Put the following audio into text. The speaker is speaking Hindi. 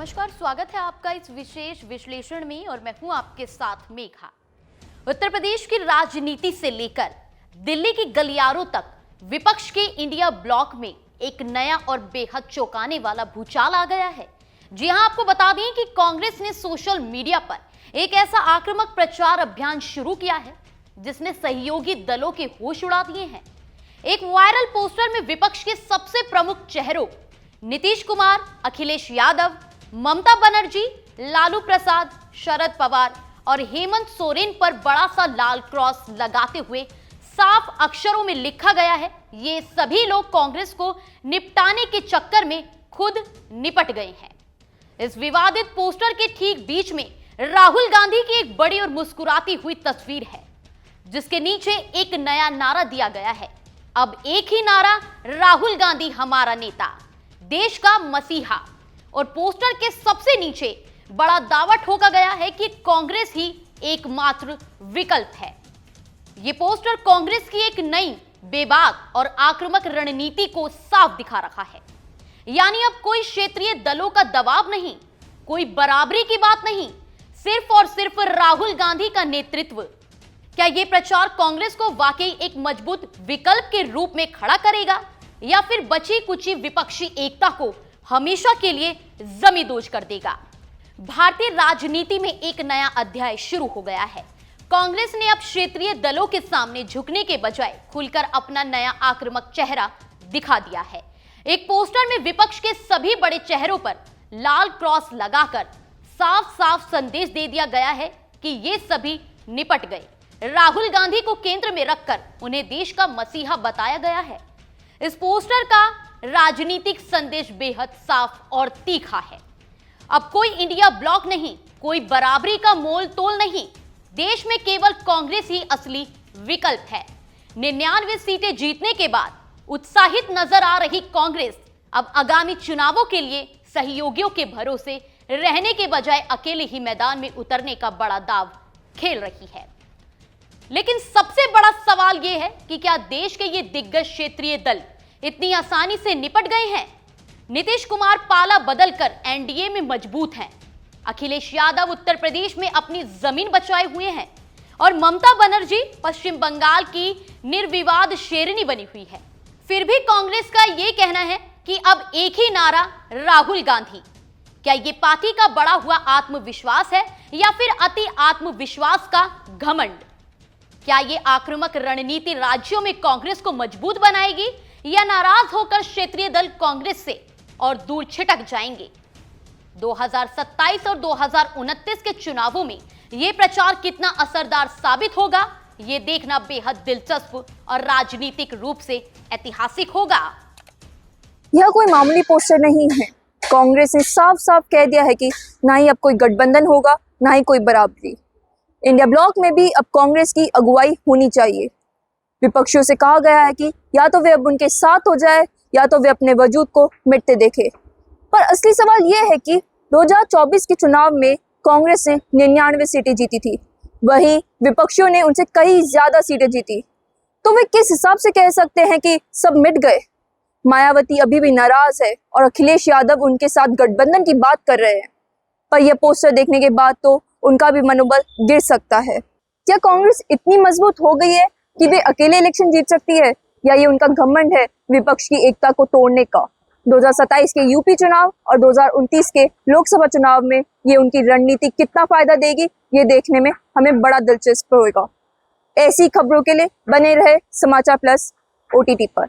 नमस्कार, स्वागत है आपका इस विशेष विश्लेषण में और मैं हूं आपके साथ मेघा। उत्तर प्रदेश की राजनीति से लेकर दिल्ली की गलियारों तक विपक्ष के इंडिया ब्लॉक में एक नया और बेहद चौंकाने वाला भूचाल आ गया है। जी हां, आपको बता दें कि कांग्रेस ने सोशल मीडिया पर एक ऐसा आक्रामक प्रचार अभियान शुरू किया है जिसने सहयोगी दलों के होश उड़ा दिए हैं। एक वायरल पोस्टर में विपक्ष के सबसे प्रमुख चेहरों नीतीश कुमार, अखिलेश यादव, ममता बनर्जी, लालू प्रसाद, शरद पवार और हेमंत सोरेन पर बड़ा सा लाल क्रॉस लगाते हुए साफ अक्षरों में लिखा गया है, ये सभी लोग कांग्रेस को निपटाने के चक्कर में खुद निपट गए हैं। इस विवादित पोस्टर के ठीक बीच में राहुल गांधी की एक बड़ी और मुस्कुराती हुई तस्वीर है जिसके नीचे एक नया नारा दिया गया है। अब एक ही नारा, राहुल गांधी हमारा नेता, देश का मसीहा। और पोस्टर के सबसे नीचे बड़ा दावा ठोका गया है कि कांग्रेस ही एकमात्र विकल्प है। यह पोस्टर कांग्रेस की एक नई, बेबाक और आक्रामक रणनीति को साफ दिखा रहा है। यानी अब कोई क्षेत्रीय दलों का दबाव नहीं, कोई बराबरी की बात नहीं, सिर्फ और सिर्फ राहुल गांधी का नेतृत्व। क्या यह प्रचार कांग्रेस को वाकई एक मजबूत विकल्प के रूप में खड़ा करेगा या फिर बची कुची विपक्षी एकता को हमेशा के लिए जमींदोज कर देगा? भारतीय राजनीति में एक नया अध्याय शुरू हो गया है। कांग्रेस ने अब क्षेत्रीय दलों के सामने झुकने के बजाय खुलकर अपना नया आक्रामक चेहरा दिखा दिया है। एक पोस्टर में विपक्ष के सभी बड़े चेहरों पर लाल क्रॉस लगाकर साफ साफ संदेश दे दिया गया है कि ये सभी निपट गए। राहुल गांधी को केंद्र में रखकर उन्हें देश का मसीहा बताया गया है। इस पोस्टर का राजनीतिक संदेश बेहद साफ और तीखा है। अब कोई इंडिया ब्लॉक नहीं, कोई बराबरी का मोल तोल नहीं, देश में केवल कांग्रेस ही असली विकल्प है। 99 सीटें जीतने के बाद उत्साहित नजर आ रही कांग्रेस अब आगामी चुनावों के लिए सहयोगियों के भरोसे रहने के बजाय अकेले ही मैदान में उतरने का बड़ा दांव खेल रही है। लेकिन सबसे बड़ा सवाल यह है कि क्या देश के ये दिग्गज क्षेत्रीय दल इतनी आसानी से निपट गए हैं? नीतीश कुमार पाला बदलकर एनडीए में मजबूत हैं, अखिलेश यादव उत्तर प्रदेश में अपनी जमीन बचाए हुए हैं और ममता बनर्जी पश्चिम बंगाल की निर्विवाद शेरनी बनी हुई है। फिर भी कांग्रेस का यह कहना है कि अब एक ही नारा, राहुल गांधी। क्या यह पार्टी का बड़ा हुआ आत्मविश्वास है या फिर अति आत्मविश्वास का घमंड? क्या यह आक्रामक रणनीति राज्यों में कांग्रेस को मजबूत बनाएगी या नाराज होकर क्षेत्रीय दल कांग्रेस से और दूर छिटक जाएंगे? 2027 और 2029 के चुनावों में यह प्रचार कितना असरदार साबित होगा, यह देखना बेहद दिलचस्प और राजनीतिक रूप से ऐतिहासिक होगा। यह कोई मामूली पोस्टर नहीं है। कांग्रेस ने साफ साफ कह दिया है कि ना ही अब कोई गठबंधन होगा, ना ही कोई बराबरी। इंडिया ब्लॉक में भी अब कांग्रेस की अगुवाई होनी चाहिए। विपक्षियों से कहा गया है कि या तो वे अब उनके साथ हो जाए या तो वे अपने वजूद को मिटते देखे। पर असली सवाल यह है कि 2024 के चुनाव में कांग्रेस ने 99 सीटें जीती थी, वहीं विपक्षियों ने उनसे कई ज्यादा सीटें जीती। तो वे किस हिसाब से कह सकते हैं कि सब मिट गए? मायावती अभी भी नाराज है और अखिलेश यादव उनके साथ गठबंधन की बात कर रहे हैं। पर यह पोस्टर देखने के बाद तो उनका भी मनोबल गिर सकता है। क्या कांग्रेस इतनी मजबूत हो गई है कि वे अकेले इलेक्शन जीत सकती है या ये उनका घमंड है विपक्ष की एकता को तोड़ने का? 2027 के यूपी चुनाव और 2029 के लोकसभा चुनाव में ये उनकी रणनीति कितना फायदा देगी, ये देखने में हमें बड़ा दिलचस्प होगा। ऐसी खबरों के लिए बने रहे समाचार प्लस OTT पर।